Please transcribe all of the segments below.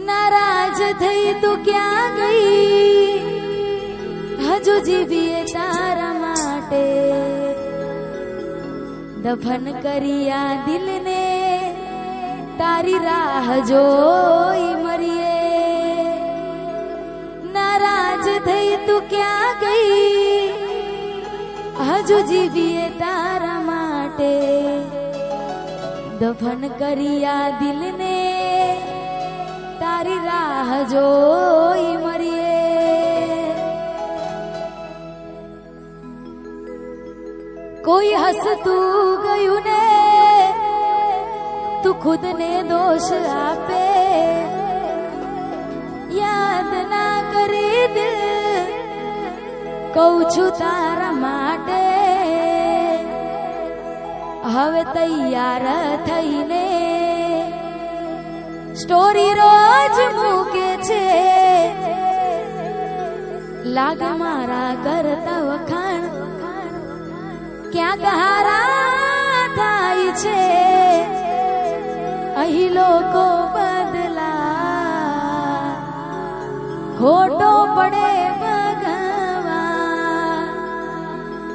नाराज थई तू क्या गई हजू जीवीए तारा माटे दफन करिया दिल ने तारी राह जोई मरिए। नाराज थई तू क्या गई हजू जीवीए तारा माटे दफन करिया दिल ने तारी राह जोई मरिए। कोई हंसतू गयु ने तू खुद ने दोष आपे याद ना करे दिल कहू छू तारा माटे हवे तैयार थईने स्टोरी रोज मूके छे लाग मारा करता वखाण क्या कहारा थाय छे अही लोको बदला खोटो पड़े भगवान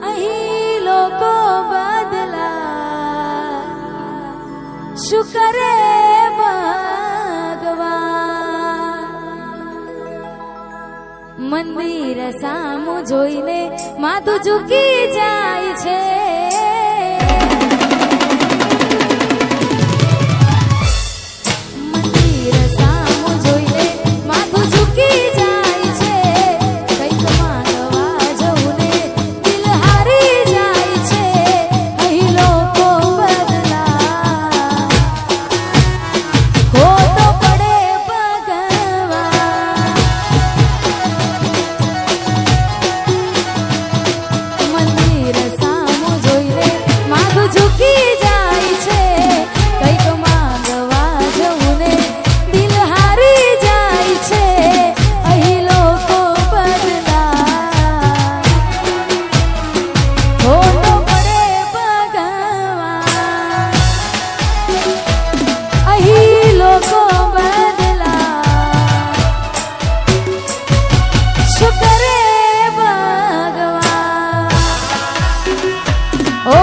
अही लोको बदला शुक्र भगवान। मंदिर सामु जोईने माथुं झुकी जाय छे मंदिर सामु जोईने माथुं झुकी जाय छे कंईक मांगवा जवुं ने दिल हारी जाय छे अहीं लोको बदला खोटो पड़े भगवान। मंदिर सामु जोईने माथुं झुकी जाय छे कंईक मांगवा जवुं ने दिल हारी जाय छे अहीं लोको बदला खोटो पड़े भगवान अहीं लोको बदला शुक्र भगवान। ओ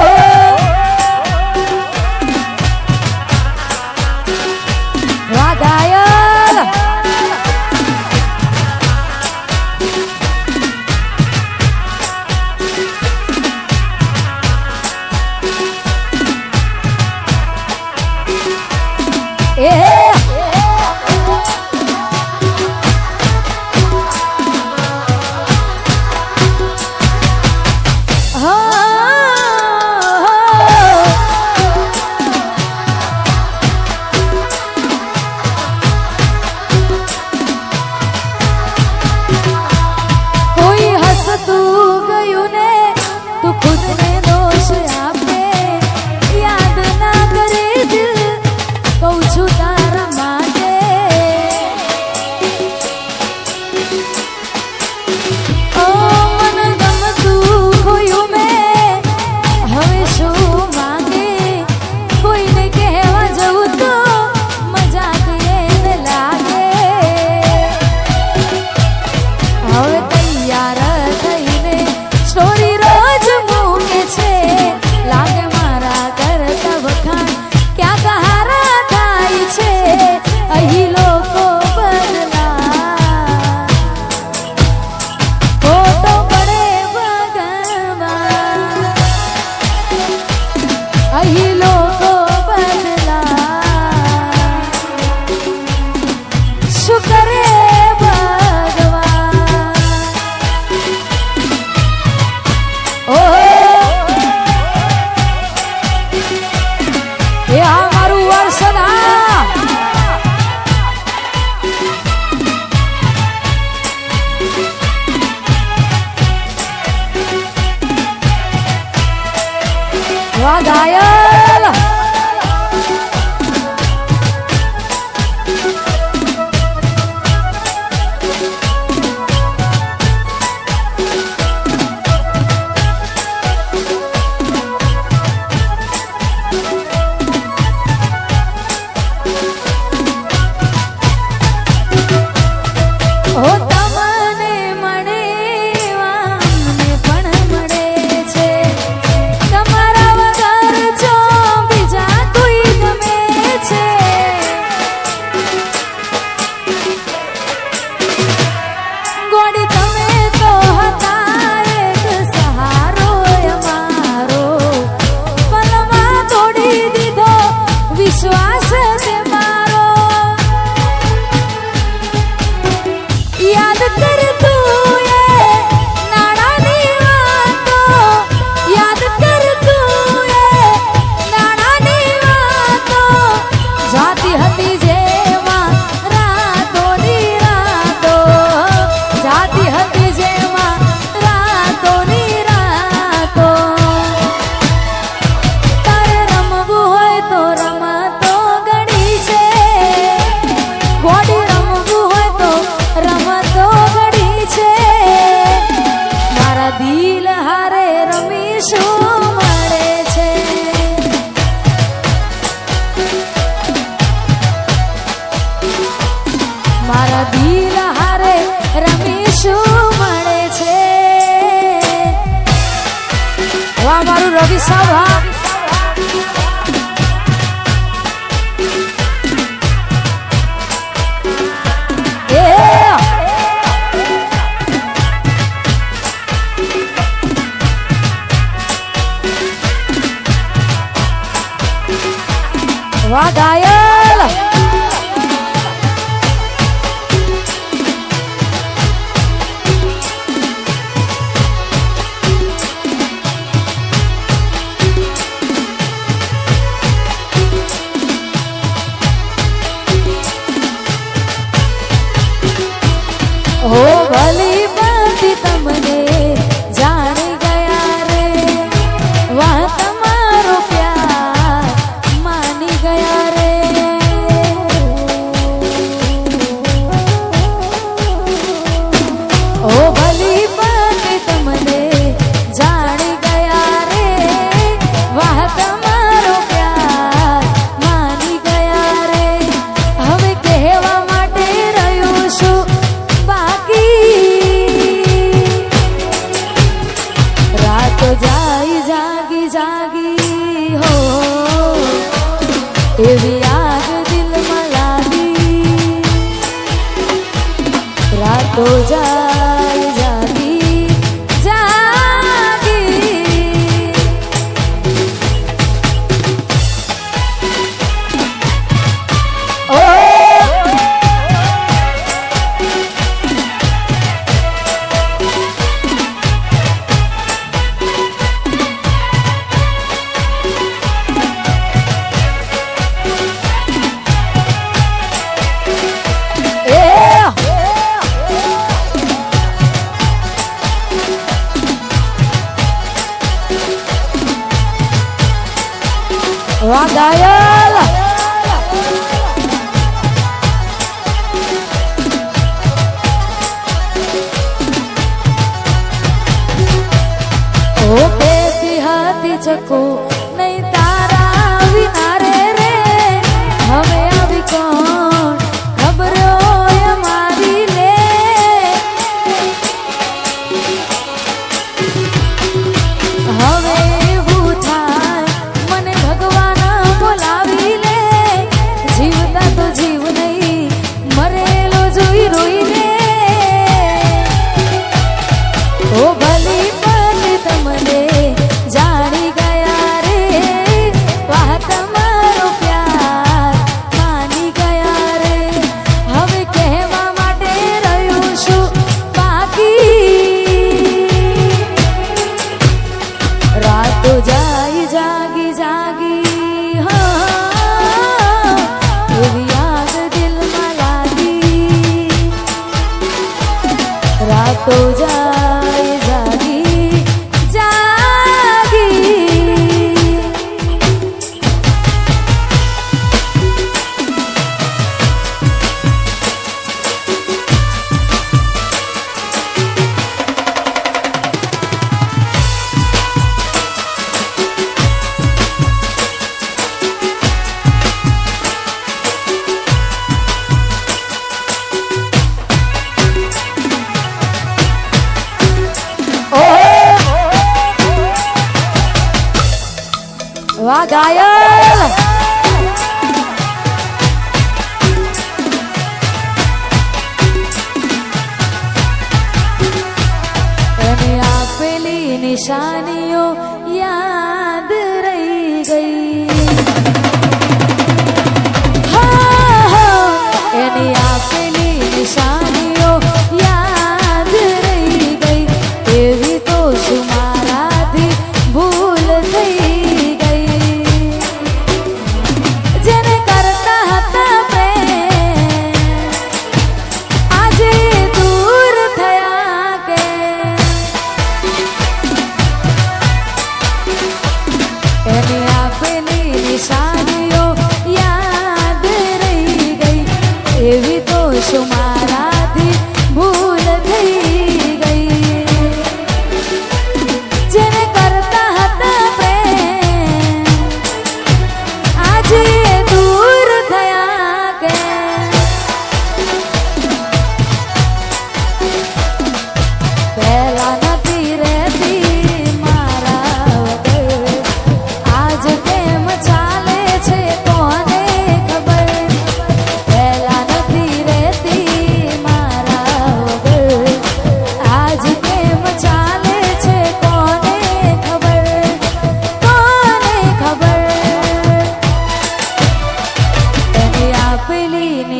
वाह घायल कोई हंसतू गयु ने तू खुद ने दोष आपे याद ना करे दिल कहू छू तारा माटे ओ मन गमतू खोयु में हवे शू मांगे कोई ने कहेवा जवुं तो मजाक એને લાગે હવે તૈયાર થઈને સ્ટોરી રોજ મૂકે છે લાગે મારા કરતા વખાણ ક્યાં કહારા થાય છે અહીં લોકો બદલા ખોટો પડે ભગવાન અહીં લોકો બદલા શુક્ર ભગવાન। ओ ये हमारू वर्षना वाह घायल વાહ ઘાયલ હો ભલી બાતી તમને જાણી ગયા રે વાહ તમારો પ્યાર માની ગયા રે ઓ ભલી બાતી તમને જાણી ગયા રે વાહ તમારો પ્યાર માની ગયા રે હવે કહેવા માટે રહ્યું છું રાતો જાય જાગી જાગી હો એવી આગ દિલમાં લાગી રાતો જાય જાગી જાગી ઓ વાહ ઘાયલ ઓ કેતી હતી ચકો નહીં તારા વિના રે રે હવે આવી કોણ ખબર હોય મારી લે હવે એવું થાય મને ભગવાન બોલાવી લે જીવતા તો જીવ નહીં મરેલો જોઈ રોઈ લે ઓ ભલી પતિ તમને જાણી ગયા રે વાહ તમારો પ્યાર માની ગયા રે હવે કહેવા માટે રહ્યું છું બાકી રાતો જાય જાગી જાગી હા એવી આગ દિલમાં લાગી રાતો જાય જાગી જાગી વાહ ઘાયલ એને આપેલી નિશાનીઓ યાદ રહી ગઈ એની આપેલી નિશાનીઓ યાદ રહી ગઈ એવી તો શું મારાથી ભૂલ થઈ જેને કરતા હતા પ્રેમ આજે દૂર થયા કે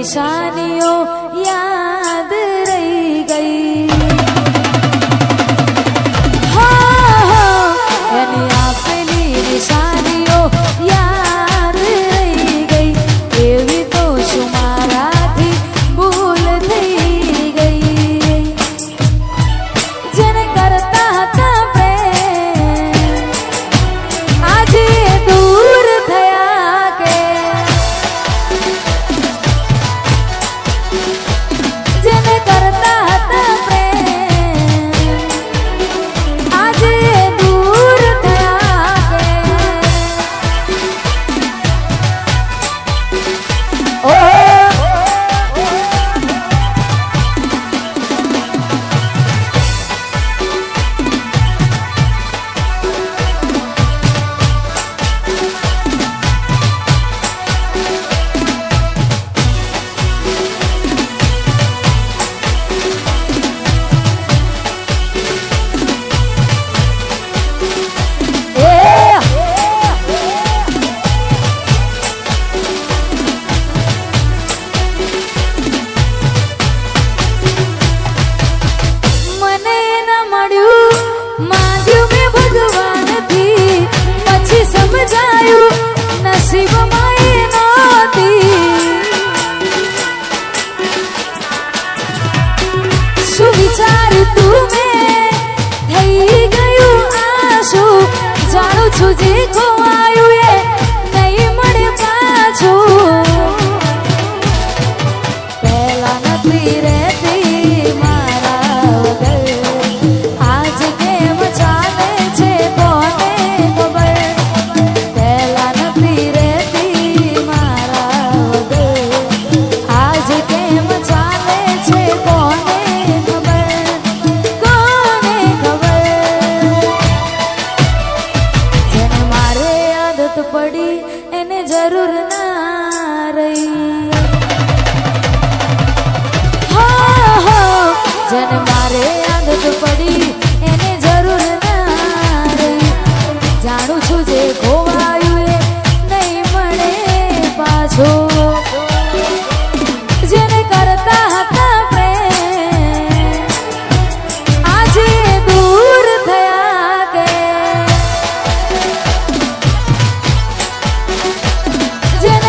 નિશાનીઓ યાદ રહી ગઈ. એની આપેલી નિશાનીઓ યાદ રહી ગઈ. એવી તો શું મારાથી ભૂલ થઈ ગઈ. જેને કરતા હતા પ્રેમ આજે દૂર થયા કે જેને કરતા હતા પ્રેમ આજે દૂર થયા કે ઓ મને ન મળ્યું માંગ્યું મેં ભગવાનથી પછી સમજાયું નસીબમાં એ નહોતી. શું વિચાર્યું તું મેં થઈ ગયું આશુ જાણું છું જે ખોવાયું એ નહીં મળે પાછું. પહેલા નથી રહેતી મારા વગર આજ કેમ ચાલે છે કોને ખબર. પહેલા નથી રહેતી મારા વગર આજ કેમ ચાલે છે કોને ખબર. કોને ખબર. જેને મારે આદત પડી એને જરૂર ના રહી. જેને મારે આદત પડી એને જરૂર ના રહી. જાણું છું જે ખોવાયું એ નહીં મળે પાછું. જેને કરતા હતા પ્રેમ આજે દૂર થયા કે જેને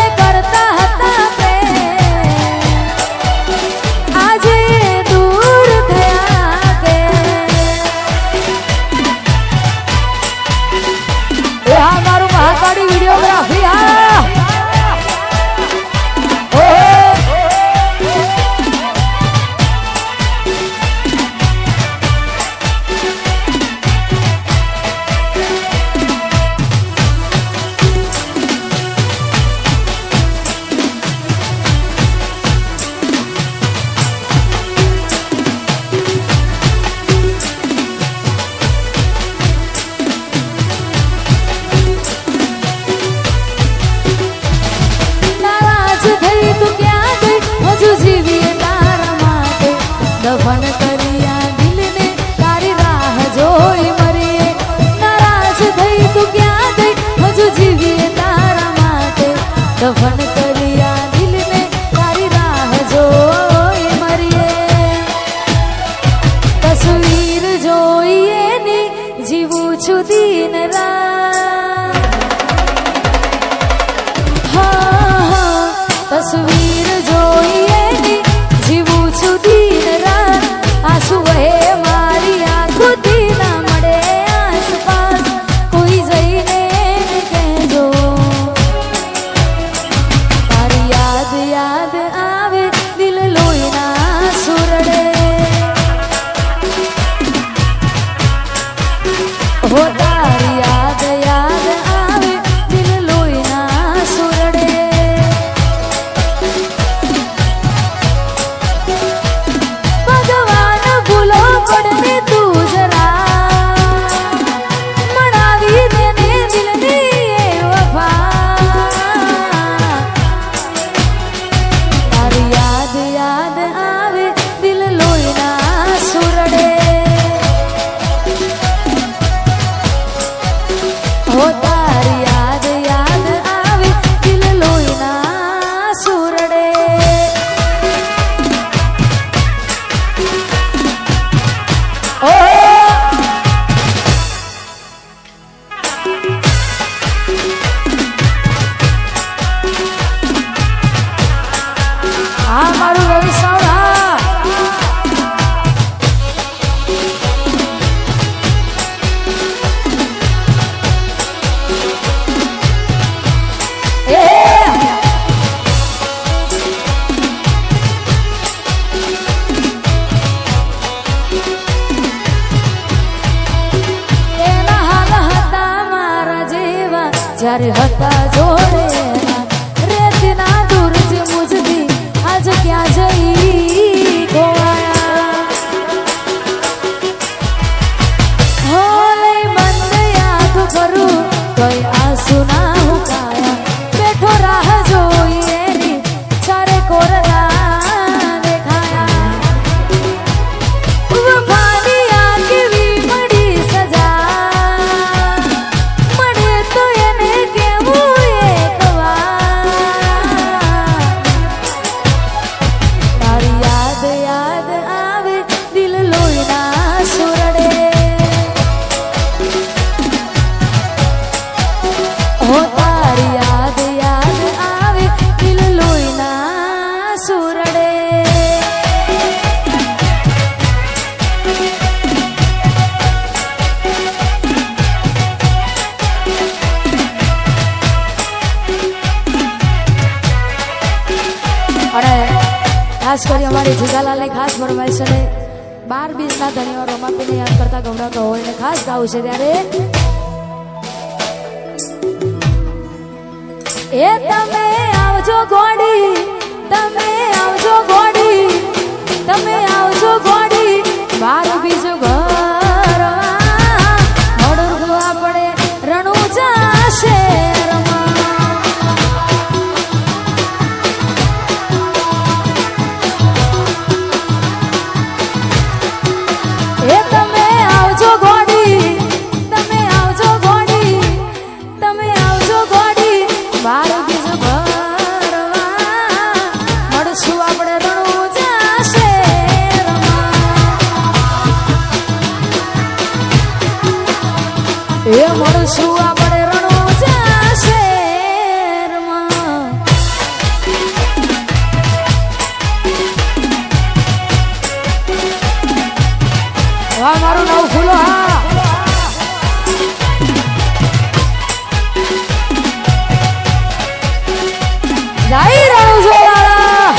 જ્યારે હતા જોડે રેતના દૂરથી મુજથી આજ ક્યાં જઈ ખોવાયા હો લઈ બંધ આંખ કરું તોય આંસુ ના હુકાયા બેઠો રાહ જોઈ એની ચારે કોરના ખાસ કરી અમારી જીગાલાલની ખાસ ફરમાઈશ છે 12-20 ના ધણીવાર રમાપીને યાદ કરતા ગવડાવતો હોય ને ખાસ ગાવું છે ત્યારે એ તમે આવજો ગોડી તમે આવજો ગોડી તમે આવજો ગોડી મારું બીજું ઘર મોડું આપણે રણું જાશે એ મળશું આપણે રણુજા શહેરમાં વાહ મારું નામ ફૂલો હા જય રણુજોવાળા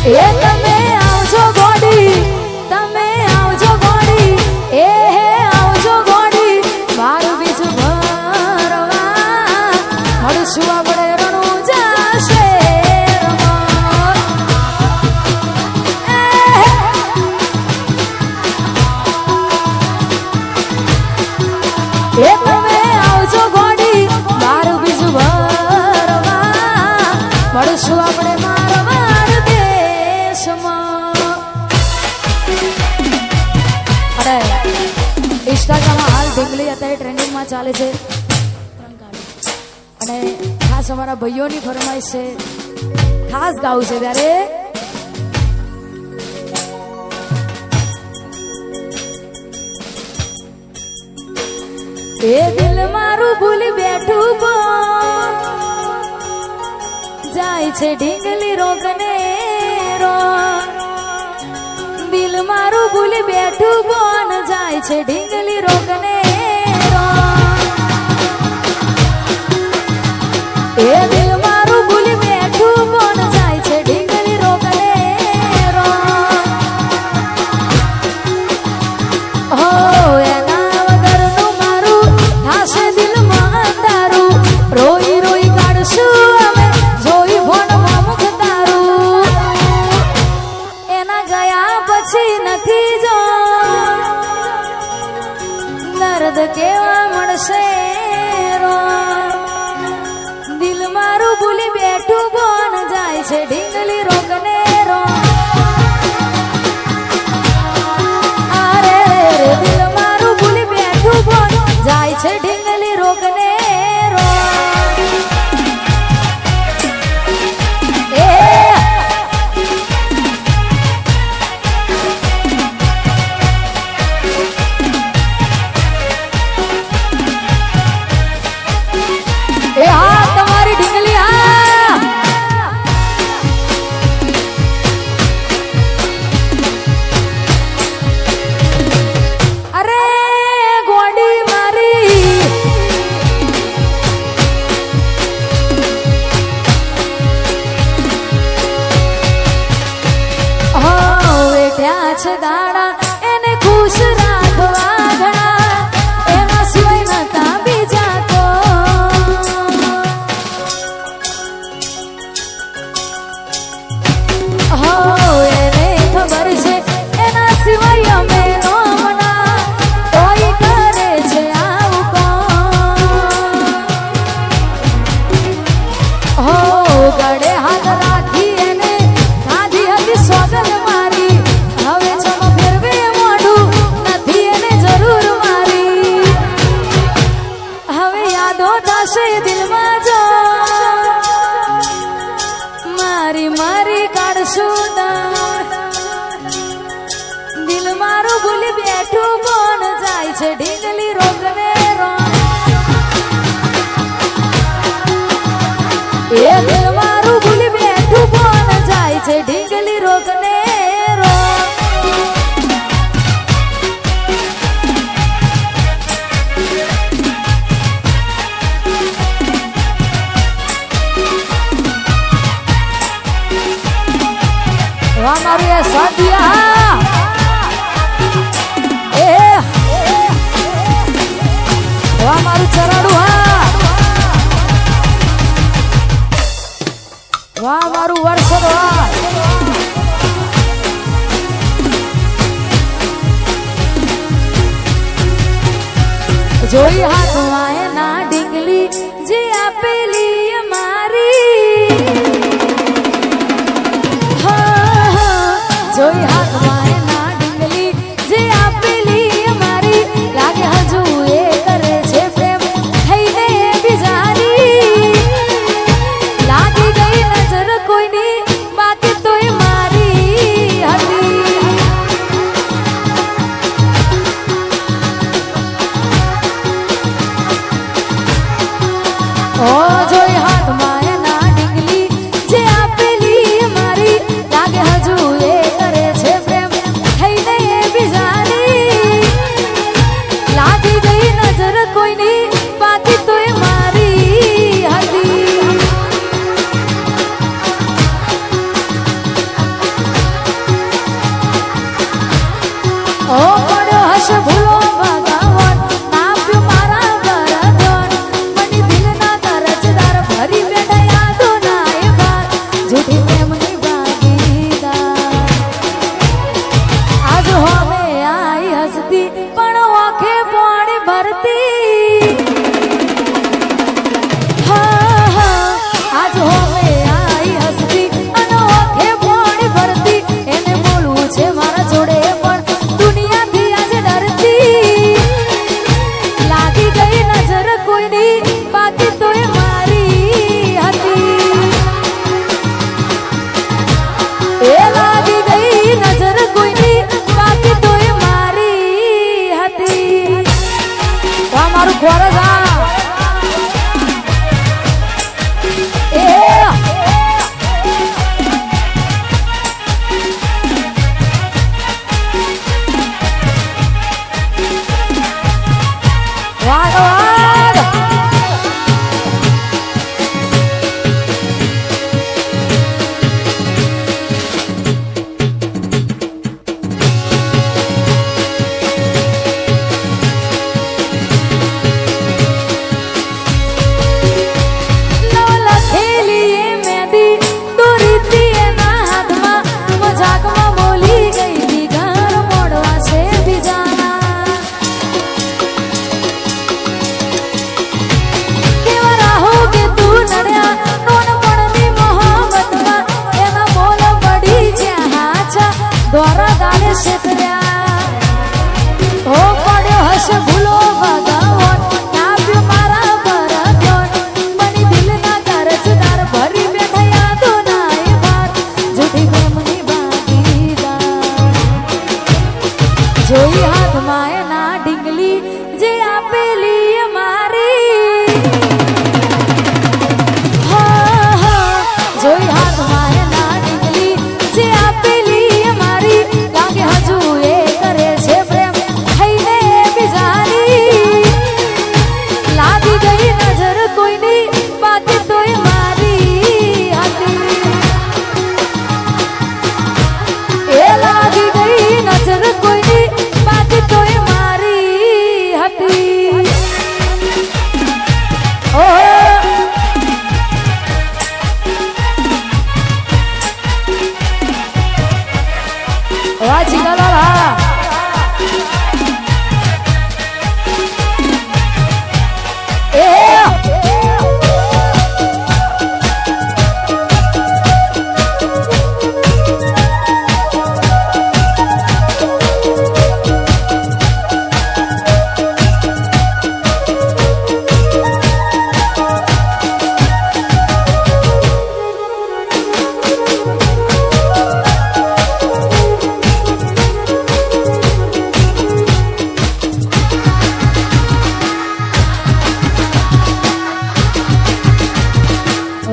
એ તમે આવજો ગોડી તમે આવજો ગોડી એ હે આવજો ગોડી મારું બીજું ભરવા મળશું આપણે રણુજા શહેરમાં એ તમે આવજો ગોડી મારું બીજું ભરવા મળશું આપણે મારવા ઇન્સ્ટાગ્રામમાં હાલ ઢીંગલી અત્યારે ટ્રેન્ડિંગમાં ચાલે છે અને ખાસ અમારા ભાઈઓની ફરમાઈશ છે ખાસ ગાવું છે ત્યારે એ દિલ મારું ભૂલી બેઠું જાય છે ઢીંગલી રોગને રો દિલ મારું ભૂલી બેઠું બોન જાય છે ઢીંગલી રોગને રો એ દિલ મારું ભૂલી બેઠું બોન જાય છે ઢીંગલી રોગને રો હો એના વગરનું મારું થાશે દિલમાં તારું રોઈ રોઈ કાઢશું અમે જોઈ ભણમાં મુખ તારું એના ગયા પછી નથી જો દર્દ કેવા મળશે રો દિલ મારું હશે દિલમાં જો મારી મારી કાઢશું દિલ મારું ભૂલી બેઠું કોણ જાય છે ઢીંગલી રોગને એ દિલ મારું ભૂલી બેઠું કોણ જાય છે ઢીંગલી રોગને વાહ મારું એ સાદિયા એ વાહ મારું ચરાડું હા વાહ મારું વરસદ વાહ જોઈ હાથમાં એના ડીંગલી જે આપેલી અમારી જોઈ હાથમાં એના ડીંગલી જે આપેલી અમારી લાગે હજુ એ કરે છે પ્રેમ થઈને બિજારી લાગી ગઈ નજર કોઈની બાકી તોય મારી હતી ઓ જોઈ હાથમાં એના ડીંગલી જે આપેલી અમારી લાગે હજુ એ કરે છે પ્રેમ થઈને એ બિજારી લાગી ગઈ નજર કોઈની બાકી તોય મારી હતી ઓ પડ્યો હશે ભૂલો ભગવાન નાપ્યું મારા વરદાન મની દિલના કરજદાર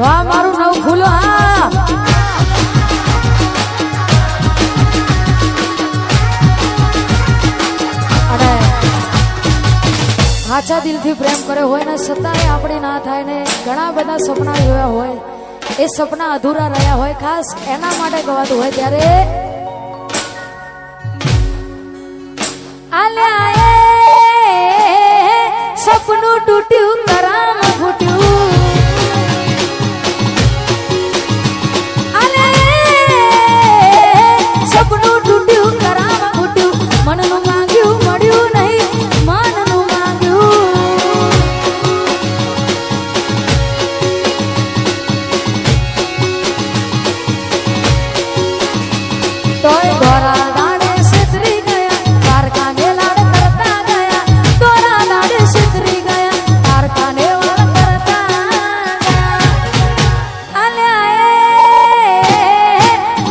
વાહ મારું નવ ફૂલો હા અને સાચા દિલથી પ્રેમ કર્યો હોય ને છતાંય આપણે ના થાય ને ઘણા બધા સપના જોયા હોય એ સપના અધૂરા રહ્યા હોય ખાસ એના માટે ગવાતું હોય ત્યારે આલ્યા સપનું તૂટ્યું કરામ ફૂટ્યું સપનું તૂટ્યું કરામ ફૂટ્યું મનનું માંગ્યું મળ્યું નહીં મનનું માંગ્યું તોય દોરા દાડે છેતરી ગયા પારકાને લાડ કરતા ગયા દોરા દાડે છેતરી ગયા પારકાને વાળ કરતા ગયા આલ્યા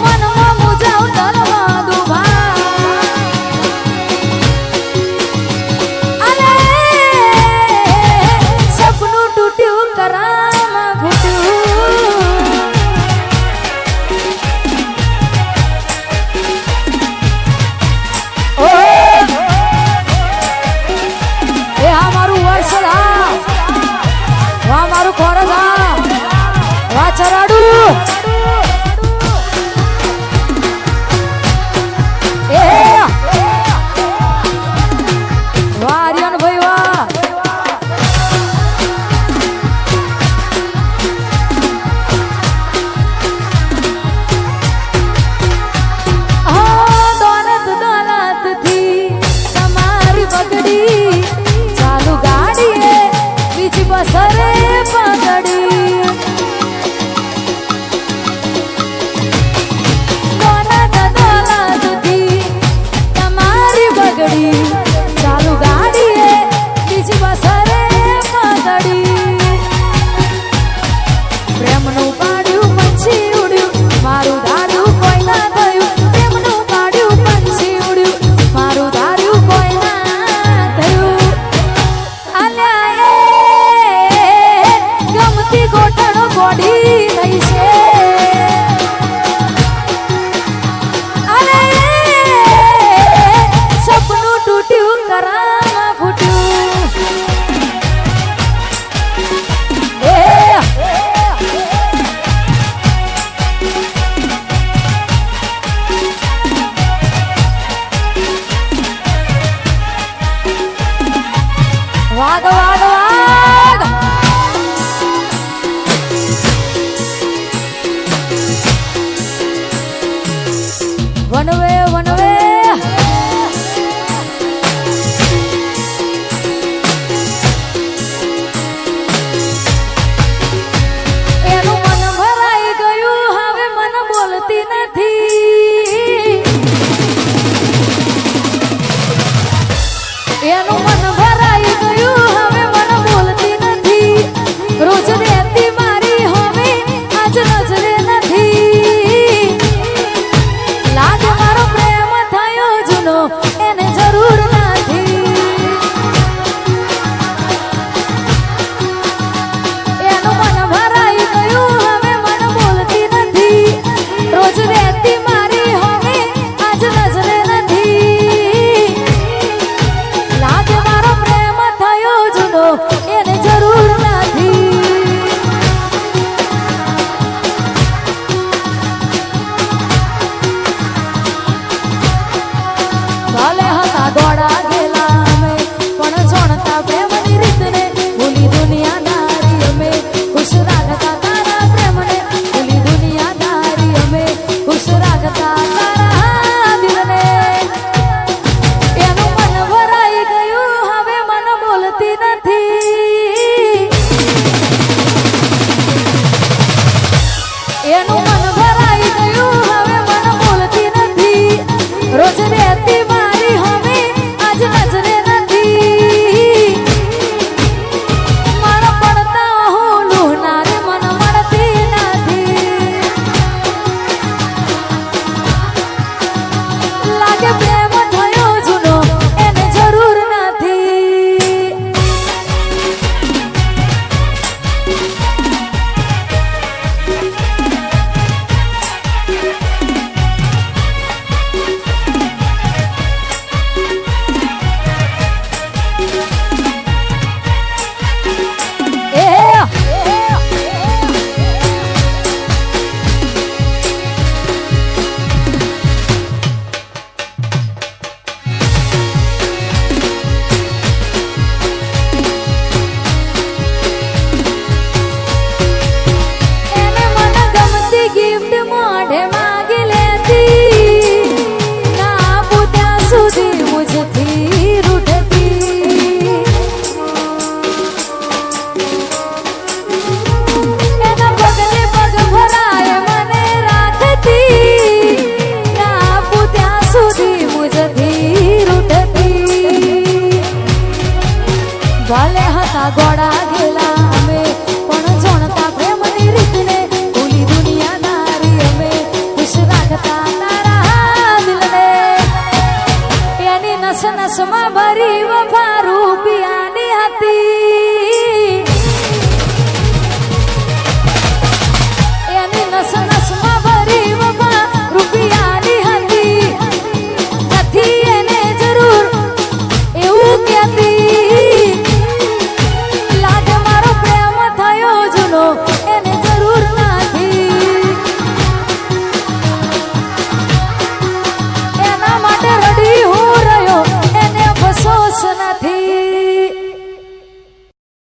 મનમાં મુજાવ દલમાં દુભા આલ્યા સપનું તૂટ્યું કરામાં ફૂટ્યું એ આ મારું વર્ષ હા વાહ મારું ખોરસ હા વાહ ચરાડું એ વાહ આર્યન ભાઈ વાહ દોલત દોલતથી તમારી બગડી ચાલુ ગાડીએ બીજી બસરે પગડી દોલત દોલતથી તમારી બગડી ચાલુ ગાડીએ બીજી બસરે પગડી પ્રેમનું પાડ્યું પંછી ઉડ્યું મારું ધાર્યું કોઈ ના થયું પ્રેમનું પાડ્યું પંછી ઉડ્યું મારું ધાર્યું કોઈ ના થયું આલ્યા ગમતી ગોઠણ ગોડી થઈ છે સપનું તૂટ્યું કરામાં ફૂટ્યું એ વાગ વાગ વાગ વનવે વનવે એનું મન ભરાઈ ગયું હવે મન બોલતી નથી એનું મન ભરાઈ ગયું હવે મન બોલતી નથી રોજ રહેતી મારી હવે આજ નજરે નથી લાગે મારો પ્રેમ થયો જૂનો એને જરૂર નથી એનું મન ભરાઈ ગયું હવે મન બોલતી નથી રોજ રહેતી મારી હવે આજ નજરે નથી લાગે મારો પ્રેમ થયો જૂનો એને જરૂર નથી ભલે હતા દોડા ગયેલા અમે પણ જોણતા પ્રેમની રીતને ભૂલી દુનિયાદારી અમે ખુશ રાખતા તારા પ્રેમને ભૂલી દુનિયાદારી અમે ખુશ રાખતા તારા દિલને એનું મન ભરાઈ ગયું હવે મન બોલતી નથી એનું મન ભરાઈ ગયું હવે મન બોલતી નથી રોજ રહેતી મારી હવે આજ નજરે નથી મન પડતા હું લુહનારે મન મળતી નથી લાગે પ્રેમ થયો જૂનો એને જરૂર નથી એને